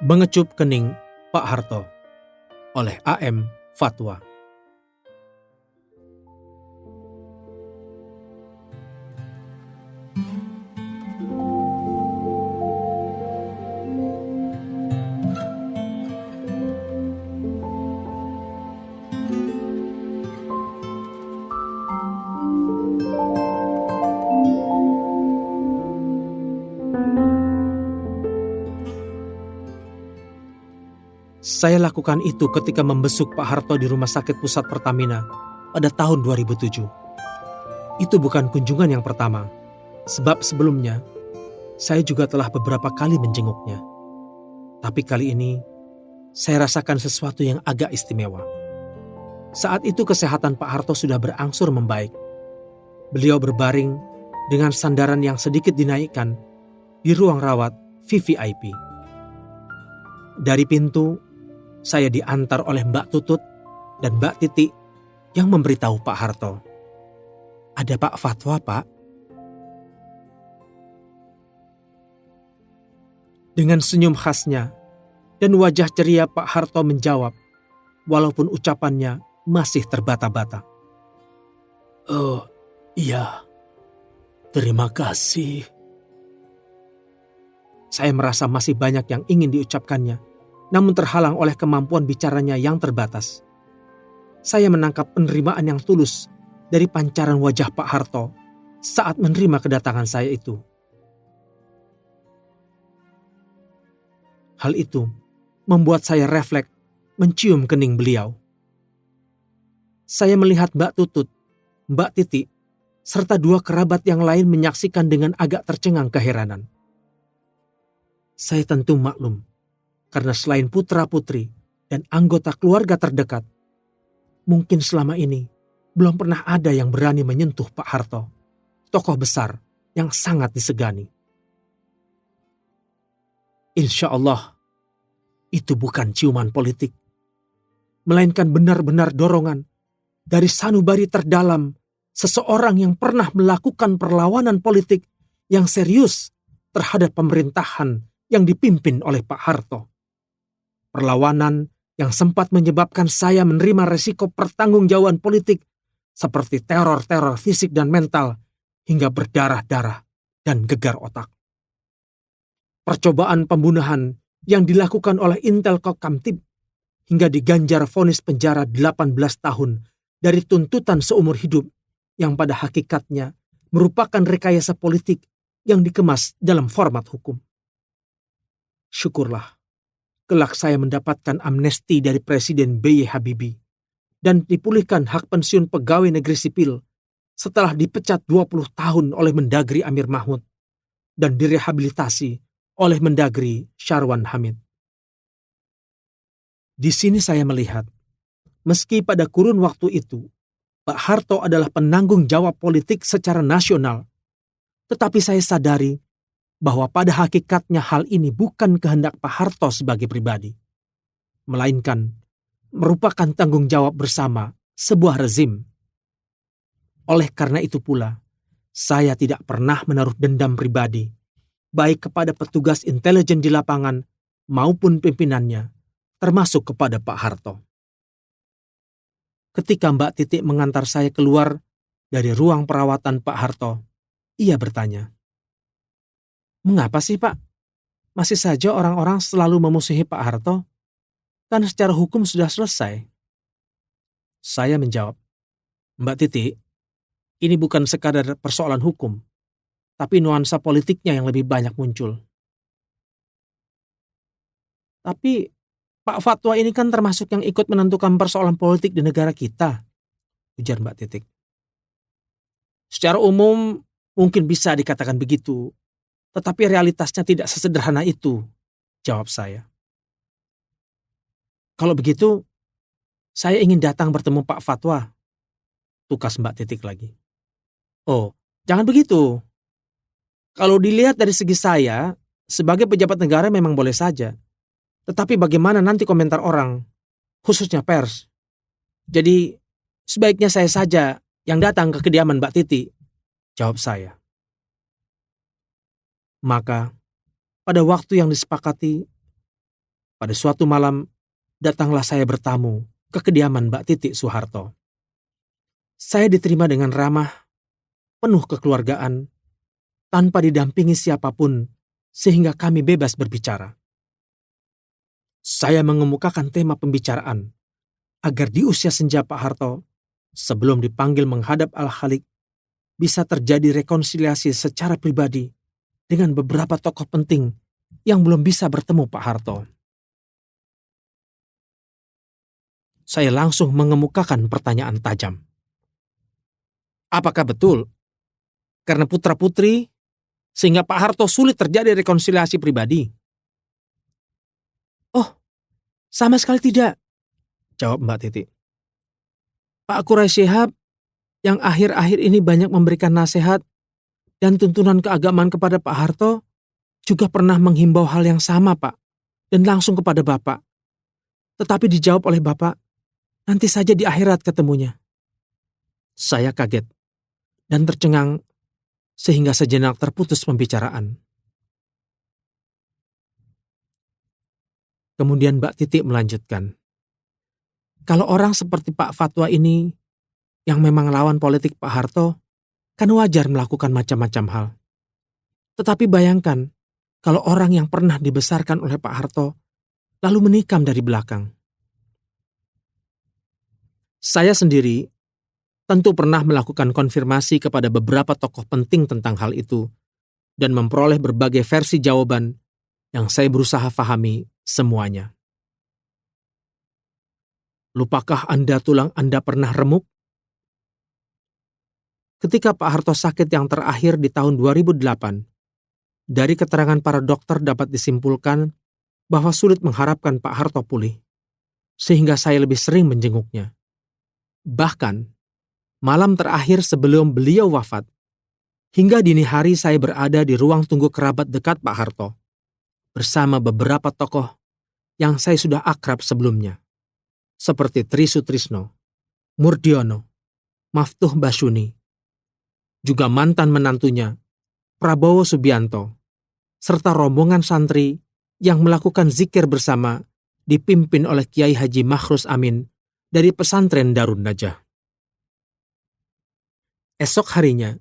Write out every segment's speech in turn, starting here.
Mengecup Kening Pak Harto oleh A.M. Fatwa. Saya lakukan itu ketika membesuk Pak Harto di Rumah Sakit Pusat Pertamina pada tahun 2007. Itu bukan kunjungan yang pertama, sebab sebelumnya saya juga telah beberapa kali menjenguknya. Tapi kali ini saya rasakan sesuatu yang agak istimewa. Saat itu kesehatan Pak Harto sudah berangsur membaik. Beliau berbaring dengan sandaran yang sedikit dinaikkan di ruang rawat VVIP. Dari pintu, saya diantar oleh Mbak Tutut dan Mbak Titi yang memberitahu Pak Harto. "Ada Pak Fatwa, Pak." Dengan senyum khasnya dan wajah ceria Pak Harto menjawab, walaupun ucapannya masih terbata-bata. "Oh, iya. Terima kasih." Saya merasa masih banyak yang ingin diucapkannya, namun terhalang oleh kemampuan bicaranya yang terbatas. Saya menangkap penerimaan yang tulus dari pancaran wajah Pak Harto saat menerima kedatangan saya itu. Hal itu membuat saya refleks mencium kening beliau. Saya melihat Mbak Tutut, Mbak Titi, serta dua kerabat yang lain menyaksikan dengan agak tercengang keheranan. Saya tentu maklum, karena selain putra-putri dan anggota keluarga terdekat, mungkin selama ini belum pernah ada yang berani menyentuh Pak Harto, tokoh besar yang sangat disegani. Insya Allah, itu bukan ciuman politik, melainkan benar-benar dorongan dari sanubari terdalam seseorang yang pernah melakukan perlawanan politik yang serius terhadap pemerintahan yang dipimpin oleh Pak Harto. Perlawanan yang sempat menyebabkan saya menerima resiko pertanggungjawaban politik seperti teror-teror fisik dan mental hingga berdarah-darah dan gegar otak. Percobaan pembunuhan yang dilakukan oleh Intel Kamtib hingga diganjar vonis penjara 18 tahun dari tuntutan seumur hidup yang pada hakikatnya merupakan rekayasa politik yang dikemas dalam format hukum. Syukurlah, kelak saya mendapatkan amnesti dari Presiden B.J. Habibie dan dipulihkan hak pensiun pegawai negeri sipil setelah dipecat 20 tahun oleh Mendagri Amir Mahmud dan direhabilitasi oleh Mendagri Syarwan Hamid. Di sini saya melihat, meski pada kurun waktu itu Pak Harto adalah penanggung jawab politik secara nasional, tetapi saya sadari bahwa pada hakikatnya hal ini bukan kehendak Pak Harto sebagai pribadi, melainkan merupakan tanggung jawab bersama sebuah rezim. Oleh karena itu pula, saya tidak pernah menaruh dendam pribadi, baik kepada petugas intelijen di lapangan maupun pimpinannya, termasuk kepada Pak Harto. Ketika Mbak Titi mengantar saya keluar dari ruang perawatan Pak Harto, ia bertanya, "Mengapa sih, Pak? Masih saja orang-orang selalu memusuhi Pak Harto? Kan secara hukum sudah selesai." Saya menjawab, "Mbak Titi, ini bukan sekadar persoalan hukum, tapi nuansa politiknya yang lebih banyak muncul." "Tapi Pak Fatwa ini kan termasuk yang ikut menentukan persoalan politik di negara kita," ujar Mbak Titik. "Secara umum mungkin bisa dikatakan begitu, tetapi realitasnya tidak sesederhana itu," jawab saya. "Kalau begitu, saya ingin datang bertemu Pak Fatwa," tukas Mbak Titik lagi. "Oh, jangan begitu. Kalau dilihat dari segi saya, sebagai pejabat negara memang boleh saja. Tetapi bagaimana nanti komentar orang, khususnya pers? Jadi, sebaiknya saya saja yang datang ke kediaman Mbak Titi," jawab saya. Maka, pada waktu yang disepakati, Pada suatu malam, datanglah saya bertamu ke kediaman Mbak Titik Soeharto. Saya diterima dengan ramah, penuh kekeluargaan, tanpa didampingi siapapun, sehingga kami bebas berbicara. Saya mengemukakan tema pembicaraan, agar di usia senja Pak Harto, sebelum dipanggil menghadap Al-Khaliq, bisa terjadi rekonsiliasi secara pribadi dengan beberapa tokoh penting yang belum bisa bertemu Pak Harto. Saya langsung mengemukakan pertanyaan tajam. Apakah betul karena putra-putri sehingga Pak Harto sulit terjadi rekonsiliasi pribadi? Oh, sama sekali tidak, jawab Mbak Titi. Pak Quraisy Shihab yang akhir-akhir ini banyak memberikan nasihat dan tuntunan keagamaan kepada Pak Harto juga pernah menghimbau hal yang sama, Pak, dan langsung kepada Bapak. Tetapi dijawab oleh Bapak, nanti saja di akhirat ketemunya. Saya kaget dan tercengang sehingga sejenak terputus pembicaraan. Kemudian Mbak Titik melanjutkan, kalau orang seperti Pak Fatwa ini yang memang lawan politik Pak Harto, kan wajar melakukan macam-macam hal. Tetapi bayangkan, kalau orang yang pernah dibesarkan oleh Pak Harto, lalu menikam dari belakang. Saya sendiri tentu pernah melakukan konfirmasi kepada beberapa tokoh penting tentang hal itu, dan memperoleh berbagai versi jawaban yang saya berusaha fahami semuanya. Lupakah Anda tulang Anda pernah remuk? Ketika Pak Harto sakit yang terakhir di tahun 2008, dari keterangan para dokter dapat disimpulkan bahwa sulit mengharapkan Pak Harto pulih, sehingga saya lebih sering menjenguknya. Bahkan, malam terakhir sebelum beliau wafat, hingga dini hari saya berada di ruang tunggu kerabat dekat Pak Harto, bersama beberapa tokoh yang saya sudah akrab sebelumnya, seperti Tri Sutrisno, Murdiono, Maftuh Basyuni, juga mantan menantunya, Prabowo Subianto, serta rombongan santri yang melakukan zikir bersama dipimpin oleh Kiai Haji Makhrus Amin dari pesantren Darun Najah. Esok harinya,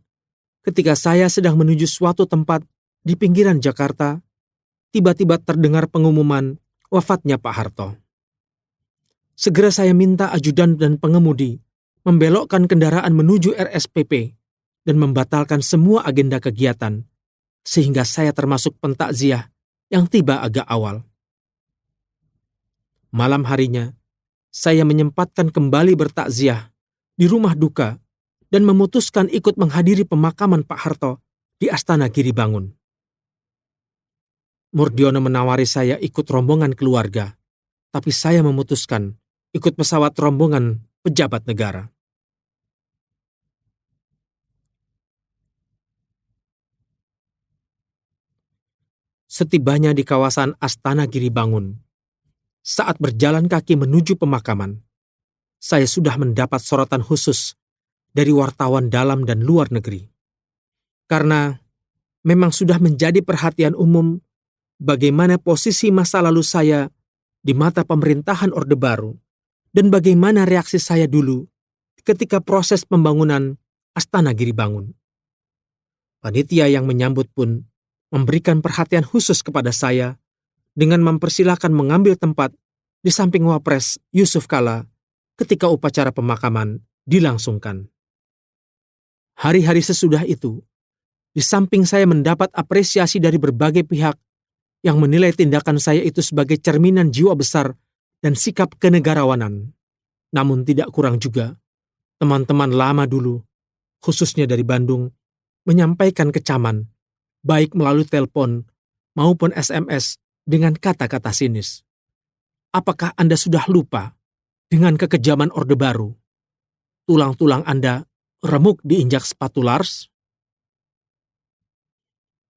ketika saya sedang menuju suatu tempat di pinggiran Jakarta, tiba-tiba terdengar pengumuman wafatnya Pak Harto. Segera saya minta ajudan dan pengemudi membelokkan kendaraan menuju RSPP dan membatalkan semua agenda kegiatan, sehingga saya termasuk pentakziah yang tiba agak awal. Malam harinya, saya menyempatkan kembali bertakziah di rumah duka dan memutuskan ikut menghadiri pemakaman Pak Harto di Astana Giribangun. Murdiono menawari saya ikut rombongan keluarga, tapi saya memutuskan ikut pesawat rombongan pejabat negara. Setibanya di kawasan Astana Giribangun, saat berjalan kaki menuju pemakaman, saya sudah mendapat sorotan khusus dari wartawan dalam dan luar negeri. Karena memang sudah menjadi perhatian umum bagaimana posisi masa lalu saya di mata pemerintahan Orde Baru dan bagaimana reaksi saya dulu ketika proses pembangunan Astana Giribangun. Panitia yang menyambut pun memberikan perhatian khusus kepada saya dengan mempersilahkan mengambil tempat di samping Wapres Yusuf Kala ketika upacara pemakaman dilangsungkan. Hari-hari sesudah itu, di samping saya mendapat apresiasi dari berbagai pihak yang menilai tindakan saya itu sebagai cerminan jiwa besar dan sikap kenegarawanan, namun tidak kurang juga, teman-teman lama dulu, khususnya dari Bandung, menyampaikan kecaman, baik melalui telepon maupun SMS dengan kata-kata sinis. Apakah Anda sudah lupa dengan kekejaman Orde Baru? Tulang-tulang Anda remuk diinjak sepatu Lars?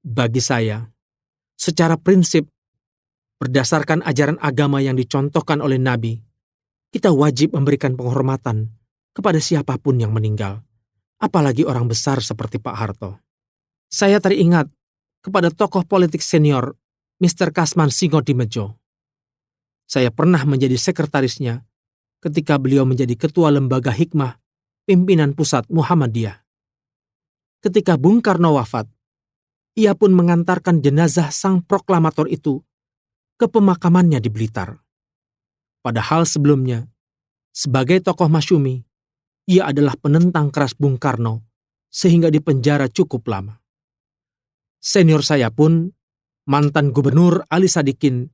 Bagi saya, secara prinsip, berdasarkan ajaran agama yang dicontohkan oleh Nabi, kita wajib memberikan penghormatan kepada siapapun yang meninggal, apalagi orang besar seperti Pak Harto. Saya teringat kepada tokoh politik senior, Mr. Kasman Singodimedjo. Saya pernah menjadi sekretarisnya ketika beliau menjadi ketua lembaga hikmah pimpinan pusat Muhammadiyah. Ketika Bung Karno wafat, ia pun mengantarkan jenazah sang proklamator itu ke pemakamannya di Blitar. Padahal sebelumnya, sebagai tokoh masyumi, ia adalah penentang keras Bung Karno sehingga dipenjara cukup lama. Senior saya pun, mantan Gubernur Ali Sadikin,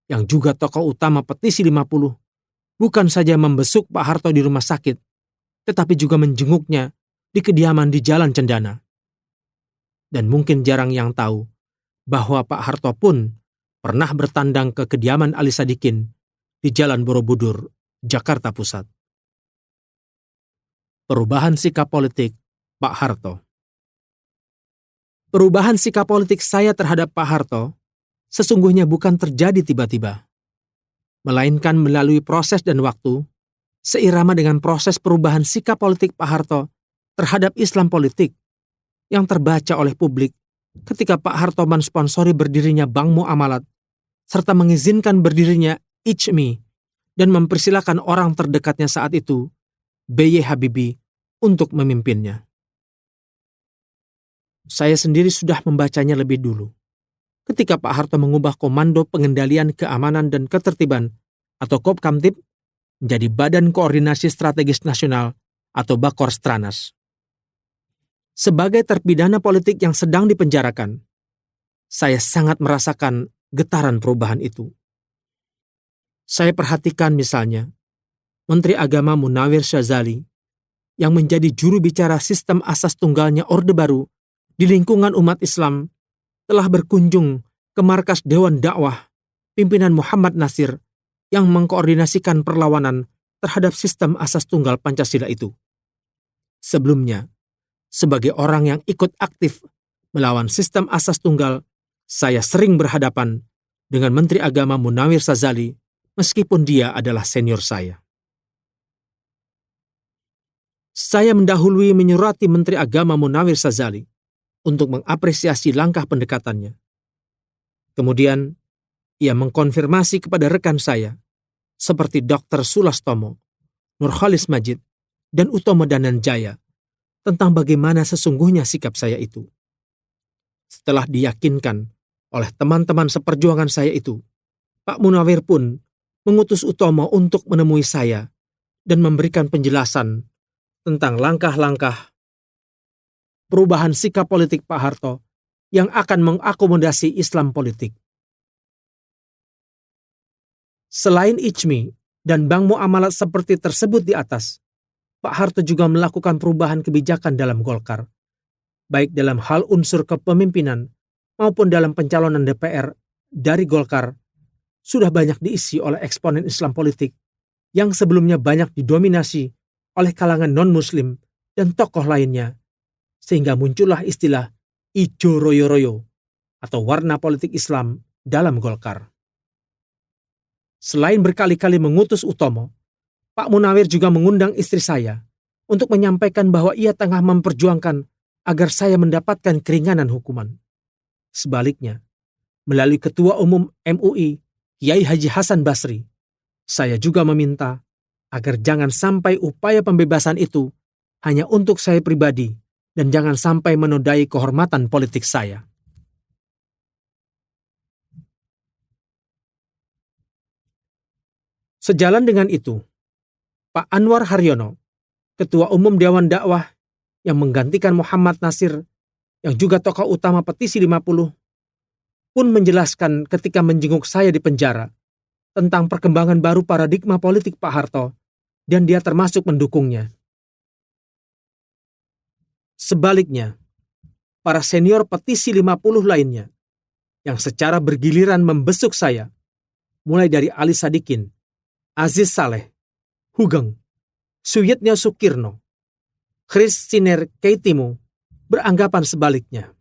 yang juga tokoh utama Petisi 50, bukan saja membesuk Pak Harto di rumah sakit, tetapi juga menjenguknya di kediaman di Jalan Cendana. Dan mungkin jarang yang tahu bahwa Pak Harto pun pernah bertandang ke kediaman Ali Sadikin di Jalan Borobudur, Jakarta Pusat. Perubahan sikap politik Pak Harto. Perubahan sikap politik saya terhadap Pak Harto sesungguhnya bukan terjadi tiba-tiba, melainkan melalui proses dan waktu, seirama dengan proses perubahan sikap politik Pak Harto terhadap Islam politik yang terbaca oleh publik ketika Pak Harto mensponsori berdirinya Bank Muamalat serta mengizinkan berdirinya ICMI dan mempersilahkan orang terdekatnya saat itu, B.Y. Habibie, untuk memimpinnya. Saya sendiri sudah membacanya lebih dulu, ketika Pak Harto mengubah Komando Pengendalian Keamanan dan Ketertiban atau Kopkamtib menjadi Badan Koordinasi Strategis Nasional atau Bakorstranas. Sebagai terpidana politik yang sedang dipenjarakan, saya sangat merasakan getaran perubahan itu. Saya perhatikan misalnya, Menteri Agama Munawir Syazali yang menjadi juru bicara sistem asas tunggalnya Orde Baru di lingkungan umat Islam telah berkunjung ke markas Dewan Dakwah pimpinan Muhammad Nasir yang mengkoordinasikan perlawanan terhadap sistem asas tunggal Pancasila itu. Sebelumnya, sebagai orang yang ikut aktif melawan sistem asas tunggal, saya sering berhadapan dengan Menteri Agama Munawir Syazali meskipun dia adalah senior saya. Saya mendahului menyurati Menteri Agama Munawir Syazali untuk mengapresiasi langkah pendekatannya. Kemudian, ia mengkonfirmasi kepada rekan saya, seperti Dr. Sulastomo, Nurkhalis Majid, dan Utomo Dananjaya, tentang bagaimana sesungguhnya sikap saya itu. Setelah diyakinkan oleh teman-teman seperjuangan saya itu, Pak Munawir pun mengutus Utomo untuk menemui saya dan memberikan penjelasan tentang langkah-langkah perubahan sikap politik Pak Harto yang akan mengakomodasi Islam politik. Selain ICMI dan Bank Muamalat seperti tersebut di atas, Pak Harto juga melakukan perubahan kebijakan dalam Golkar, baik dalam hal unsur kepemimpinan maupun dalam pencalonan DPR dari Golkar, sudah banyak diisi oleh eksponen Islam politik yang sebelumnya banyak didominasi oleh kalangan non-Muslim dan tokoh lainnya, sehingga muncullah istilah ijo royo-royo atau warna politik Islam dalam Golkar. Selain berkali-kali mengutus Utomo, Pak Munawir juga mengundang istri saya untuk menyampaikan bahwa ia tengah memperjuangkan agar saya mendapatkan keringanan hukuman. Sebaliknya, melalui Ketua Umum MUI, Kiai Haji Hasan Basri, saya juga meminta agar jangan sampai upaya pembebasan itu hanya untuk saya pribadi dan jangan sampai menodai kehormatan politik saya. Sejalan dengan itu, Pak Anwar Haryono, Ketua Umum Dewan Dakwah yang menggantikan Muhammad Nasir, yang juga tokoh utama Petisi 50, pun menjelaskan ketika menjenguk saya di penjara tentang perkembangan baru paradigma politik Pak Harto, dan dia termasuk mendukungnya. Sebaliknya, para senior Petisi 50 lainnya yang secara bergiliran membesuk saya, mulai dari Ali Sadikin, Aziz Saleh, Hugeng, Suyitno Sukirno, Chris Siner Keitimo, beranggapan sebaliknya,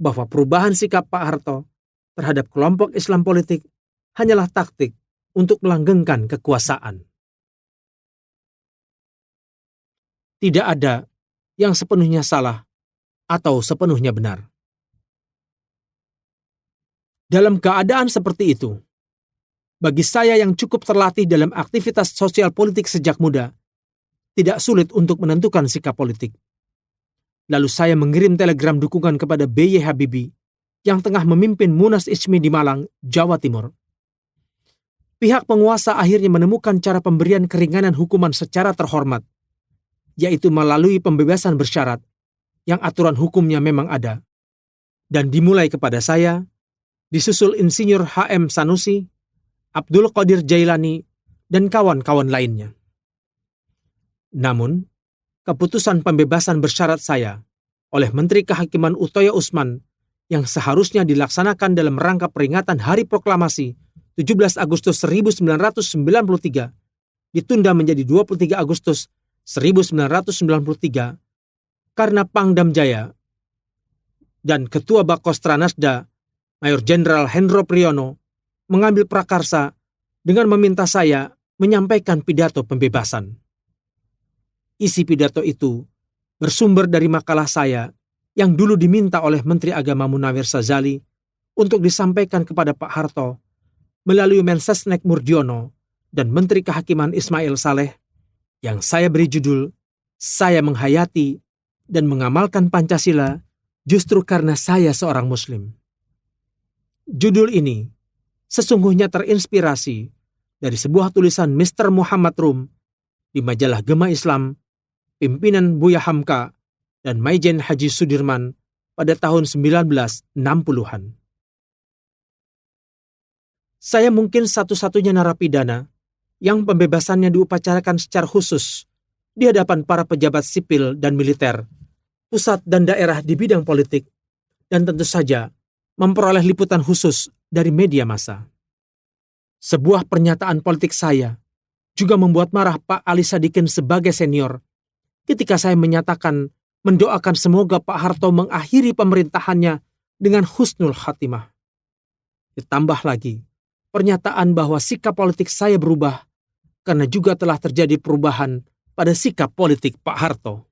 bahwa perubahan sikap Pak Harto terhadap kelompok Islam politik hanyalah taktik untuk melanggengkan kekuasaan. Tidak ada yang sepenuhnya salah atau sepenuhnya benar. Dalam keadaan seperti itu, Bagi saya yang cukup terlatih dalam aktivitas sosial politik sejak muda, tidak sulit untuk menentukan sikap politik. Lalu saya mengirim telegram dukungan kepada B.Y. Habibie yang tengah memimpin Munas Ismi di Malang, Jawa Timur. Pihak penguasa akhirnya menemukan cara pemberian keringanan hukuman secara terhormat, yaitu melalui pembebasan bersyarat yang aturan hukumnya memang ada, dan dimulai kepada saya, disusul Insinyur H.M. Sanusi, Abdul Qadir Jailani, dan kawan-kawan lainnya. Namun, keputusan pembebasan bersyarat saya oleh Menteri Kehakiman Utoyo Usman yang seharusnya dilaksanakan dalam rangka peringatan Hari Proklamasi 17 Agustus 1993 ditunda menjadi 23 Agustus 1993 karena Pangdam Jaya dan Ketua Bakostra Nasda Mayor Jenderal Hendro Priyono mengambil prakarsa dengan meminta saya menyampaikan pidato pembebasan. Isi pidato itu bersumber dari makalah saya yang dulu diminta oleh Menteri Agama Munawir Sazali untuk disampaikan kepada Pak Harto melalui Mensesnek Murdiono dan Menteri Kehakiman Ismail Saleh yang saya beri judul "Saya Menghayati dan Mengamalkan Pancasila Justru Karena Saya Seorang Muslim". Judul ini sesungguhnya terinspirasi dari sebuah tulisan Mr. Muhammad Rum di majalah Gema Islam, pimpinan Buya Hamka dan Maijen Haji Sudirman pada tahun 1960-an. Saya mungkin satu-satunya narapidana yang pembebasannya diupacarakan secara khusus di hadapan para pejabat sipil dan militer, pusat dan daerah di bidang politik, dan tentu saja memperoleh liputan khusus dari media massa. Sebuah pernyataan politik saya juga membuat marah Pak Ali Sadikin sebagai senior ketika saya menyatakan mendoakan semoga Pak Harto mengakhiri pemerintahannya dengan husnul khatimah. Ditambah lagi, pernyataan bahwa sikap politik saya berubah karena juga telah terjadi perubahan pada sikap politik Pak Harto.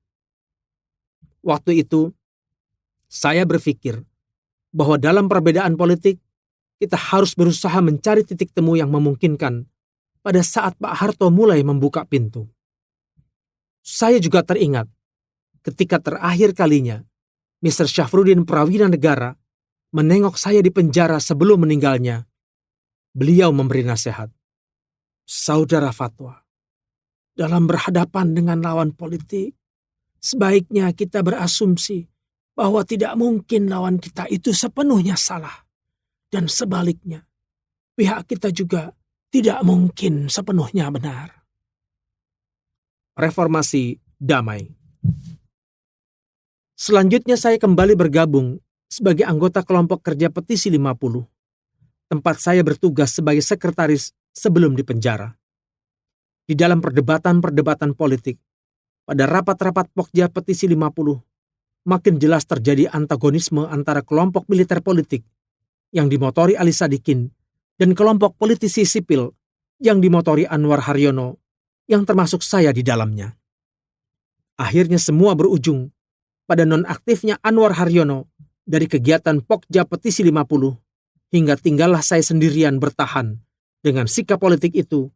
Waktu itu, saya berpikir bahwa dalam perbedaan politik, kita harus berusaha mencari titik temu yang memungkinkan pada saat Pak Harto mulai membuka pintu. Saya juga teringat ketika terakhir kalinya Mr. Syafruddin Prawira Negara menengok saya di penjara sebelum meninggalnya. Beliau memberi nasihat, "Saudara Fatwa, dalam berhadapan dengan lawan politik, sebaiknya kita berasumsi bahwa tidak mungkin lawan kita itu sepenuhnya salah. Dan sebaliknya, pihak kita juga tidak mungkin sepenuhnya benar." Reformasi damai. Selanjutnya saya kembali bergabung sebagai anggota kelompok kerja petisi 50, tempat saya bertugas sebagai sekretaris sebelum dipenjara. Di dalam perdebatan-perdebatan politik, pada rapat-rapat Pokja petisi 50, makin jelas terjadi antagonisme antara kelompok militer politik yang dimotori Ali Sadikin dan kelompok politisi sipil yang dimotori Anwar Haryono yang termasuk saya di dalamnya. Akhirnya semua berujung pada nonaktifnya Anwar Haryono dari kegiatan Pokja petisi 50 hingga tinggallah saya sendirian bertahan dengan sikap politik itu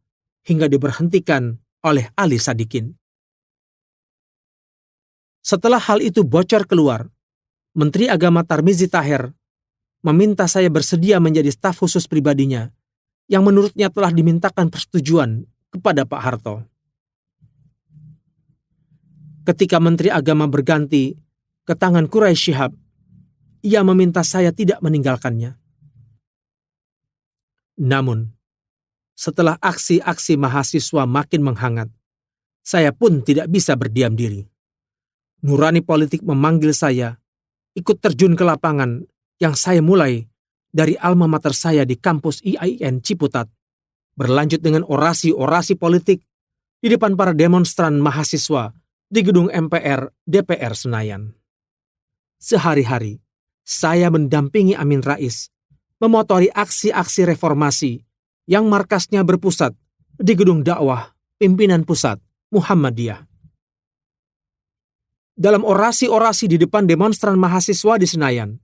hingga diberhentikan oleh Ali Sadikin. Setelah hal itu bocor keluar, Menteri Agama Tarmizi Taher meminta saya bersedia menjadi staf khusus pribadinya yang menurutnya telah dimintakan persetujuan kepada Pak Harto. Ketika Menteri Agama berganti ke tangan Quraisy Shihab, ia meminta saya tidak meninggalkannya. Namun, setelah aksi-aksi mahasiswa makin menghangat, saya pun tidak bisa berdiam diri. Nurani politik memanggil saya ikut terjun ke lapangan yang saya mulai dari alma mater saya di kampus IAIN Ciputat, berlanjut dengan orasi-orasi politik di depan para demonstran mahasiswa di gedung MPR DPR Senayan. Sehari-hari, saya mendampingi Amin Rais memotori aksi-aksi reformasi yang markasnya berpusat di gedung dakwah pimpinan pusat Muhammadiyah. Dalam orasi-orasi di depan demonstran mahasiswa di Senayan,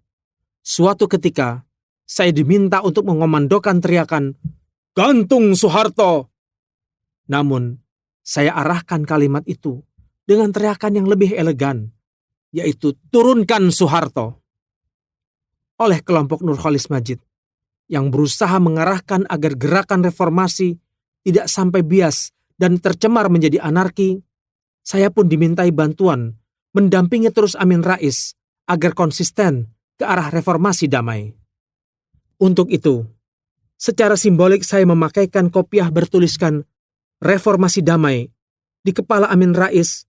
suatu ketika saya diminta untuk mengomandokan teriakan "Gantung Soeharto!" Namun, saya arahkan kalimat itu dengan teriakan yang lebih elegan, yaitu "Turunkan Soeharto!" oleh kelompok Nurholis Majid yang berusaha mengarahkan agar gerakan reformasi tidak sampai bias dan tercemar menjadi anarki. Saya pun dimintai bantuan mendampingi terus Amin Rais agar konsisten ke arah reformasi damai. Untuk itu, secara simbolik saya memakaikan kopiah bertuliskan "Reformasi Damai" di kepala Amin Rais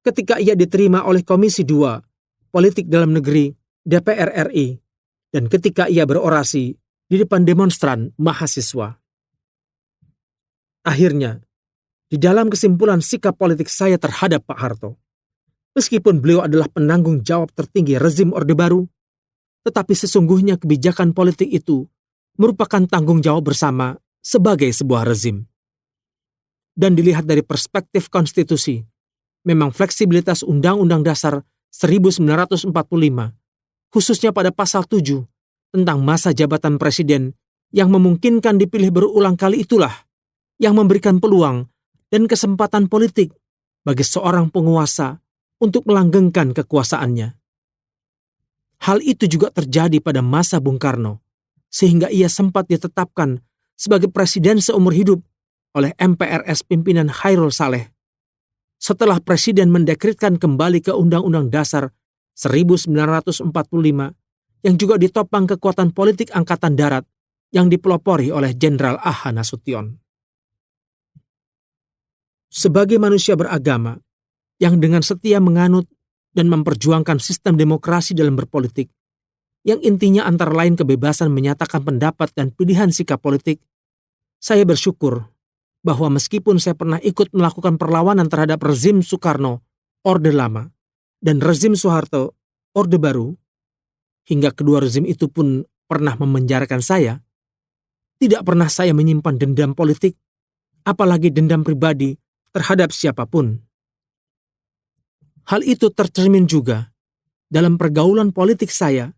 ketika ia diterima oleh Komisi 2 Politik Dalam Negeri DPR RI dan ketika ia berorasi di depan demonstran mahasiswa. Akhirnya, di dalam kesimpulan sikap politik saya terhadap Pak Harto, meskipun beliau adalah penanggung jawab tertinggi rezim Orde Baru, tetapi sesungguhnya kebijakan politik itu merupakan tanggung jawab bersama sebagai sebuah rezim. Dan dilihat dari perspektif konstitusi, memang fleksibilitas Undang-Undang Dasar 1945, khususnya pada pasal 7 tentang masa jabatan presiden yang memungkinkan dipilih berulang kali itulah yang memberikan peluang dan kesempatan politik bagi seorang penguasa untuk melanggengkan kekuasaannya. Hal itu juga terjadi pada masa Bung Karno, sehingga ia sempat ditetapkan sebagai presiden seumur hidup oleh MPRS pimpinan Khairul Saleh. Setelah presiden mendekretkan kembali ke Undang-Undang Dasar 1945 yang juga ditopang kekuatan politik Angkatan Darat yang dipelopori oleh Jenderal A.H. Nasution. Sebagai manusia beragama yang dengan setia menganut dan memperjuangkan sistem demokrasi dalam berpolitik, yang intinya antara lain kebebasan menyatakan pendapat dan pilihan sikap politik, saya bersyukur bahwa meskipun saya pernah ikut melakukan perlawanan terhadap rezim Soekarno, Orde Lama, dan rezim Soeharto, Orde Baru, hingga kedua rezim itu pun pernah memenjarakan saya, tidak pernah saya menyimpan dendam politik, apalagi dendam pribadi terhadap siapapun. Hal itu tercermin juga dalam pergaulan politik saya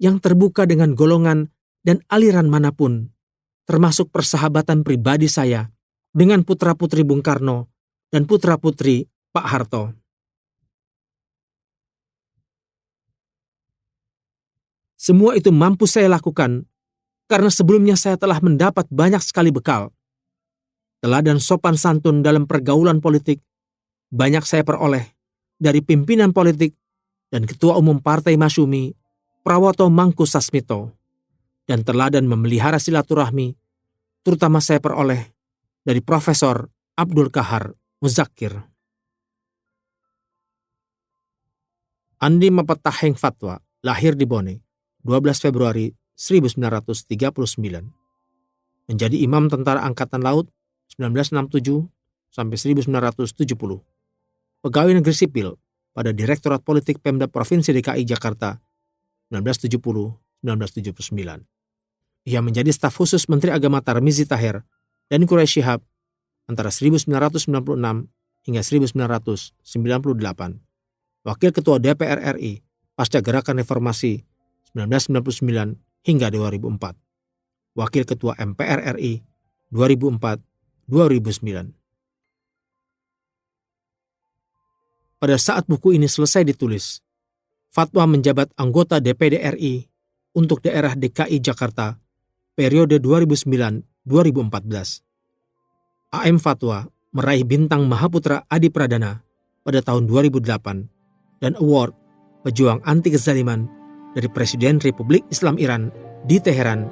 yang terbuka dengan golongan dan aliran manapun, termasuk persahabatan pribadi saya dengan putra-putri Bung Karno dan putra-putri Pak Harto. Semua itu mampu saya lakukan karena sebelumnya saya telah mendapat banyak sekali bekal. Teladan sopan santun dalam pergaulan politik banyak saya peroleh dari pimpinan politik dan Ketua Umum Partai Masyumi, Prawoto Mangku Sasmito, dan teladan memelihara silaturahmi, terutama saya peroleh dari Profesor Abdul Kahar Muzakir. Andi Mapataheng Fatwa lahir di Bone, 12 Februari 1939. Menjadi Imam Tentara Angkatan Laut 1967 sampai 1970. Pegawai Negeri Sipil pada Direktorat Politik Pemda Provinsi DKI Jakarta 1970-1979. Ia menjadi staf khusus Menteri Agama Tarmizi Tahir dan Quraisy Shihab antara 1996 hingga 1998. Wakil Ketua DPR RI pasca Gerakan Reformasi 1999 hingga 2004. Wakil Ketua MPR RI 2004-2009. Pada saat buku ini selesai ditulis, Fatwa menjabat anggota DPD RI untuk daerah DKI Jakarta periode 2009-2014. AM Fatwa meraih bintang Mahaputra Adi Pradana pada tahun 2008 dan award Pejuang Anti Kezaliman dari Presiden Republik Islam Iran di Teheran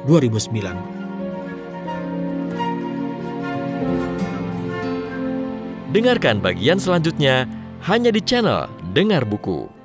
2009. Dengarkan bagian selanjutnya hanya di channel Dengar Buku.